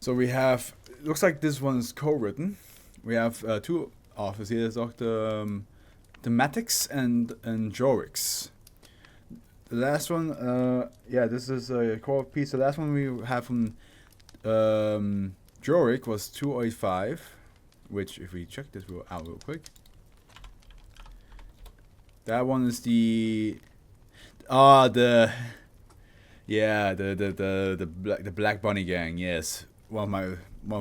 So we have, looks like this one is co-written. We have two authors here. There's Dr. Thaumaturgic and Jorix. The last one, yeah, this is a core piece. The last one we have from Jorix was 285, which if we check this out real quick, that one is the the Black Bunny Gang. Yes, one of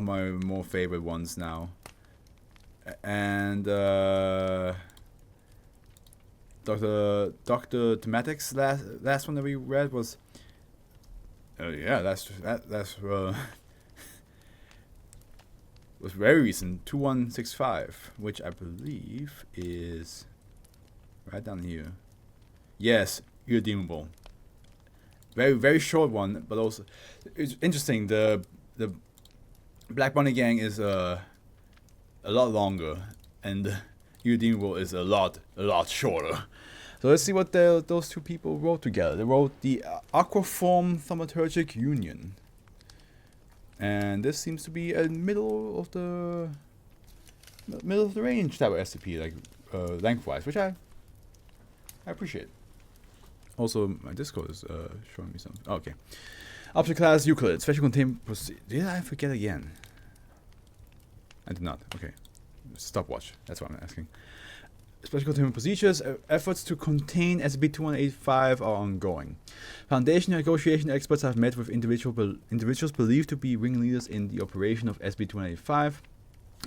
my more favorite ones now. And Dr. Thaumaturgic's last one that we read was that's was very recent, 2165, which I believe is right down here. Yes, irredeemable. Very short one, but also it's interesting. The Black Bunny Gang is a lot longer, and irredeemable is a lot shorter. So let's see what those two people wrote together. They wrote the Aquaform Thaumaturgic Union, and this seems to be a middle of the range type of SCP, like lengthwise, which I appreciate. Also, my Discord is showing me something. Oh, okay. Object class Euclid. Special containment. Did I forget again? I did not. Okay. Stopwatch. That's what I'm asking. Special containment procedures. Efforts to contain SCP-2185 are ongoing. Foundation negotiation experts have met with individuals believed to be ringleaders in the operation of SCP-2185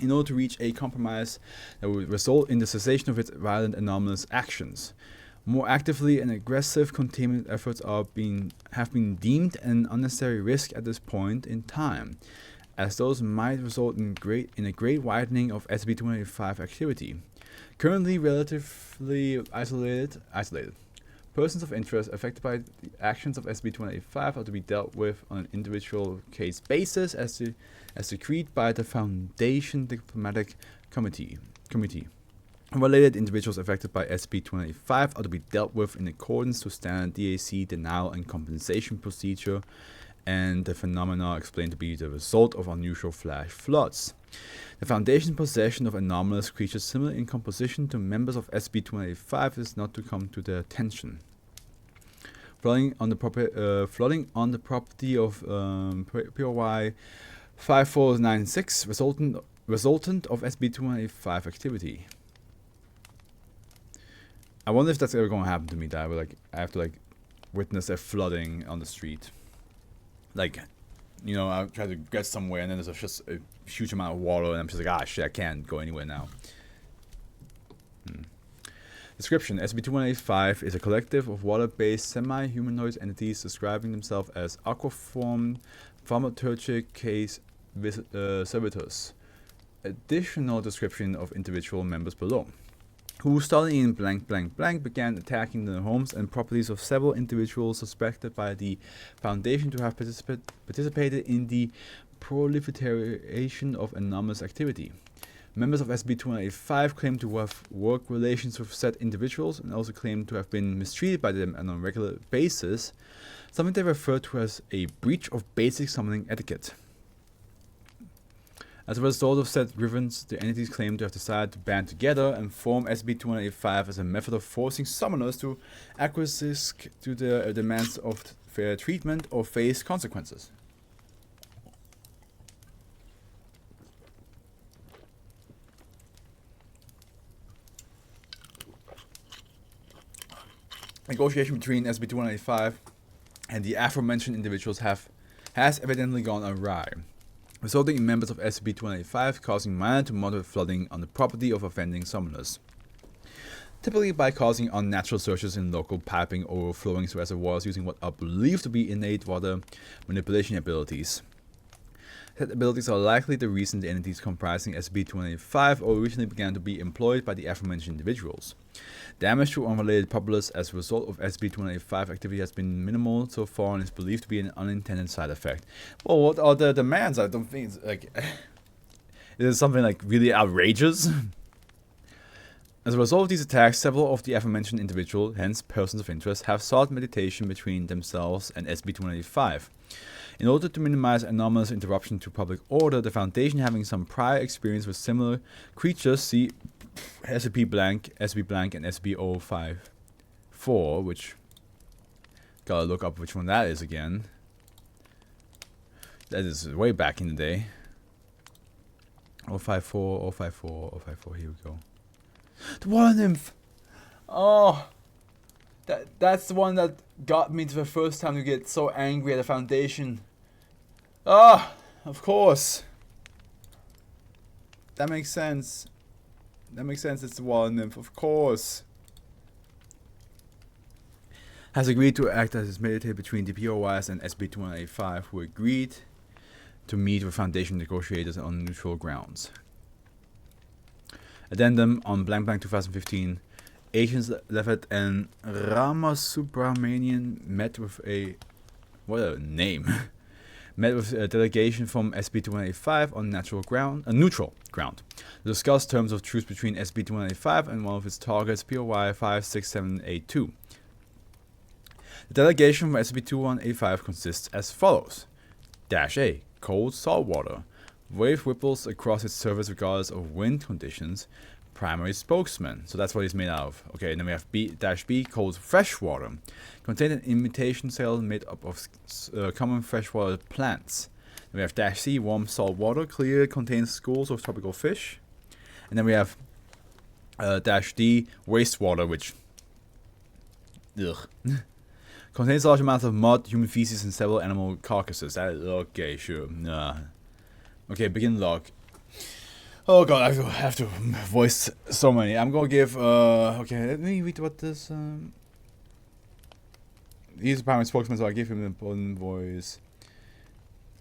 in order to reach a compromise that would result in the cessation of its violent anomalous actions. More actively and aggressive containment efforts have been deemed an unnecessary risk at this point in time, as those might result in a great widening of SCP-2185 activity. Currently relatively isolated. Persons of interest affected by the actions of SCP-2185 are to be dealt with on an individual case basis as decreed by the Foundation Diplomatic Committee. Related individuals affected by SCP-2185 are to be dealt with in accordance to standard DAC denial and compensation procedure, and the phenomena explained to be the result of unusual flash floods. The Foundation's possession of anomalous creatures similar in composition to members of SCP-2185 is not to come to their attention. Flooding on the property of POY 5496 resultant of SCP-2185 activity. I wonder if that's ever going to happen to me, that I have to witness a flooding on the street. Like, you know, I try to get somewhere and then there's just a huge amount of water and I'm just like, shit, I can't go anywhere now. Description: SCP-2185 is a collective of water-based semi-humanoid entities describing themselves as Aquaform Thaumaturgic case servitors. Additional description of individual members below. Who, starting in blank blank blank, began attacking the homes and properties of several individuals suspected by the Foundation to have participated in the proliferation of anomalous activity. Members of SCP-2185 claim to have work relations with said individuals and also claim to have been mistreated by them on a regular basis, something they refer to as a breach of basic summoning etiquette. As a result of said grievance, the entities claim to have decided to band together and form SCP-2185 as a method of forcing summoners to acquiesce to the demands of fair treatment or face consequences. Negotiation between SCP-2185 and the aforementioned individuals has evidently gone awry, resulting in members of SCP-2185 causing minor to moderate flooding on the property of offending summoners, typically by causing unnatural surges in local piping or overflowing reservoirs using what are believed to be innate water manipulation abilities. Said abilities are likely the reason the entities comprising SCP-2185 originally began to be employed by the aforementioned individuals. Damage to unrelated populace as a result of SCP-2185 activity has been minimal so far and is believed to be an unintended side effect. Well, what are the demands? I don't think it's like... is it something like really outrageous? As a result of these attacks, several of the aforementioned individuals, hence persons of interest, have sought mediation between themselves and SCP-2185. In order to minimize anomalous interruption to public order, the Foundation, having some prior experience with similar creatures, see SCP blank, SCP blank, and SCP-054, which gotta look up which one that is again. That is way back in the day. 054, 054, 054, here we go. The water nymph! Oh! That's the one that got me to the first time to get so angry at the Foundation. Ah! Of course! That makes sense. That makes sense, it's the water nymph, of course. Has agreed to act as mediator between the POIs and SB-2185, who agreed to meet with Foundation negotiators on neutral grounds. Addendum on blank blank 2015. Agents Levitt and Ramasubramanian met with a... what a name. Met with a delegation from SB-2185 on neutral ground to discuss terms of truce between SB-2185 and one of its targets, POI 56782. The delegation from SCP-2185 consists as follows. -A. Cold salt water. Wave ripples across its surface regardless of wind conditions. Primary spokesman. So that's what he's made out of. Okay, and then we have B, cold fresh water. Contains an imitation cell made up of common freshwater plants. Then we have -C, warm salt water. Clear, contains schools of tropical fish. And then we have -D, wastewater, which... ugh. Contains large amounts of mud, human feces, and several animal carcasses. That is okay, sure. Okay, begin log. Oh god, I have to voice so many. I'm gonna give, okay, let me read what this, he's a primary spokesman, so I give him an important voice.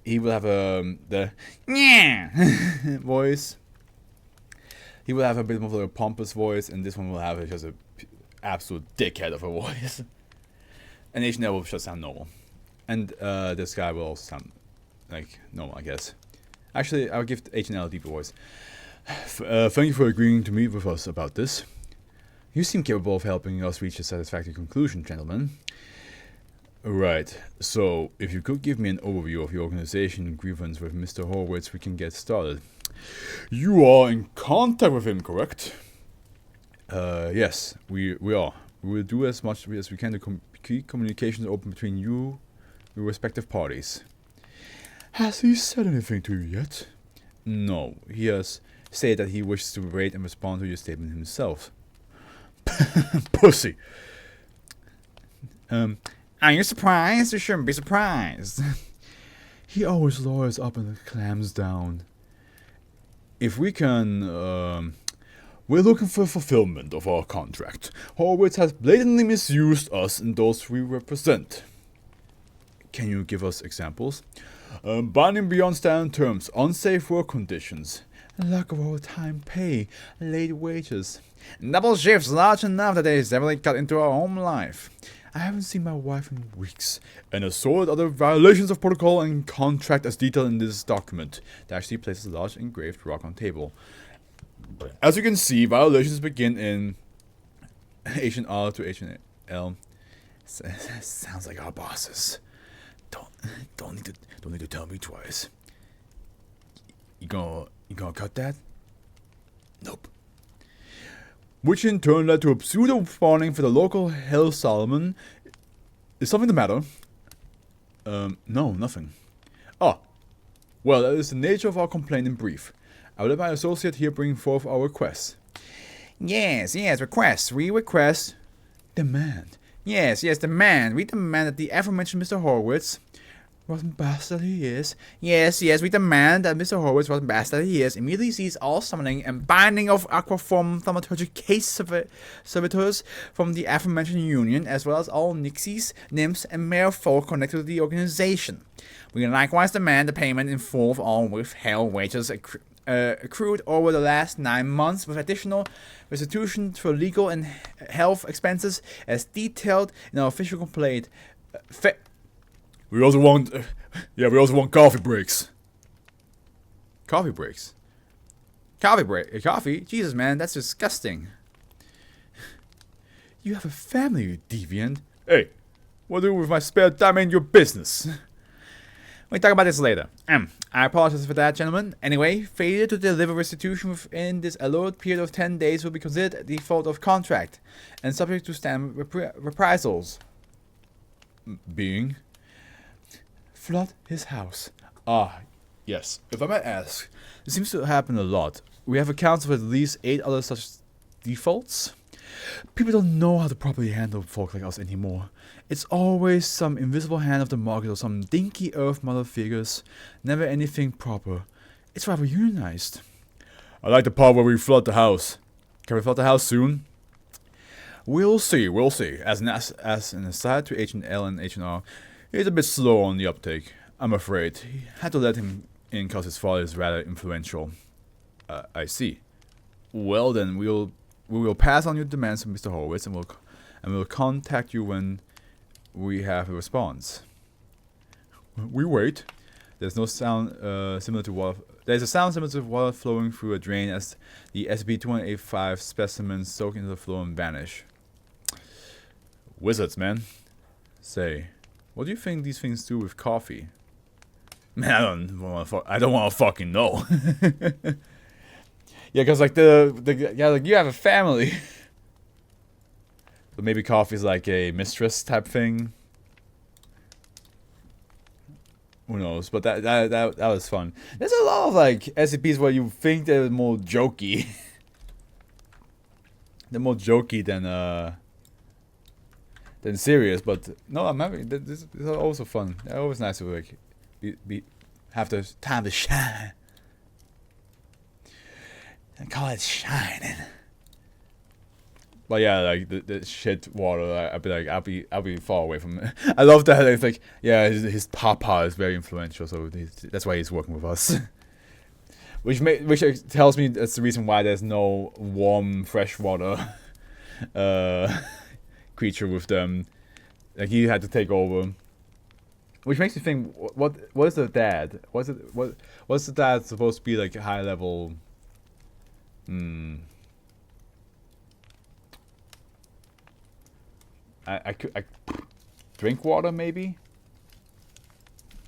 He will have, the yeah voice. He will have a bit more of a pompous voice, and this one will have just a absolute dickhead of a voice. And H&L will just sound normal. And this guy will also sound like normal, I guess. Actually, I'll give H&L a deeper voice. Thank you for agreeing to meet with us about this. You seem capable of helping us reach a satisfactory conclusion, gentlemen. Right, so if you could give me an overview of your organization grievance with Mr. Horowitz, we can get started. You are in contact with him, correct? Yes, we are. We will do as much as we can to keep communications open between you, your respective parties. Has he said anything to you yet? No, he has said that he wishes to rate and respond to your statement himself. Pussy. Are you surprised? You shouldn't be surprised. He always lawyers up and clams down. If we can, we're looking for fulfillment of our contract. Horowitz has blatantly misused us and those we represent. Can you give us examples? Binding beyond standard terms, unsafe work conditions, lack of overtime pay, late wages, double shifts large enough that they severely cut into our home life. I haven't seen my wife in weeks, and assorted other violations of protocol and contract as detailed in this document. That actually places a large engraved rock on table. As you can see, violations begin in H&R to H&L. Sounds like our bosses. Don't need to tell me twice. You gonna cut that? Nope. Which in turn led to a pseudo warning for the local Hell Solomon. Is something the matter? No, nothing. Ah, well, that is the nature of our complaint in brief. I will let my associate here bring forth our request. Yes, request. We request... Demand. Yes, demand. We demand that the aforementioned Mr. Horowitz, rotten bastard he is. Yes, we demand that Mr. Horowitz, rotten bastard he is, immediately cease all summoning and binding of Aquaform Thaumaturgic case servitors from the aforementioned union, as well as all nixies, nymphs, and merfolk connected to the organization. We likewise demand the payment in full of all withheld wages accrued over the last 9 months, with additional restitution for legal and health expenses as detailed in our official complaint. We also want coffee breaks. Coffee breaks? Coffee? Jesus, man, that's disgusting. You have a family, you deviant. Hey, what do with my spare time ain't your business. We'll talk about this later. I apologize for that, gentlemen. Anyway, failure to deliver restitution within this allotted period of 10 days will be considered a default of contract and subject to standard reprisals. Being flood his house. Ah, yes. If I might ask, it seems to happen a lot. We have accounts of at least 8 other such defaults. People don't know how to properly handle folk like us anymore. It's always some invisible hand of the market or some dinky earth mother figures. Never anything proper. It's rather unionized. I like the part where we flood the house. Can we flood the house soon? We'll see. As an aside to H&L and H&R, he's a bit slow on the uptake. I'm afraid. Had to let him in cause his father is rather influential. I see. Well then, we will pass on your demands to Mr. Horowitz and we'll contact you when we have a response. We wait. There's no sound similar to water. There's a sound similar to water flowing through a drain as the SCP-2185 specimens soak into the floor and vanish. Wizards, man. Say, what do you think these things do with coffee? Man, I don't want to fucking know. Yeah, cause like like you have a family. So maybe coffee's like a mistress type thing. Who knows? But that was fun. There's a lot of like SCPs where you think they're more jokey. They're more jokey than serious. But no, I'm happy. This is also fun. They're always nice to like have the time to shine. I call it shining. But yeah, like the shit water, I'll be far away from it. I love that it's like, yeah, his papa is very influential, so that's why he's working with us. which tells me that's the reason why there's no warm freshwater creature with them. Like he had to take over. Which makes me think, what is the dad? What's the dad supposed to be like a high level? I could drink water maybe.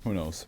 Who knows?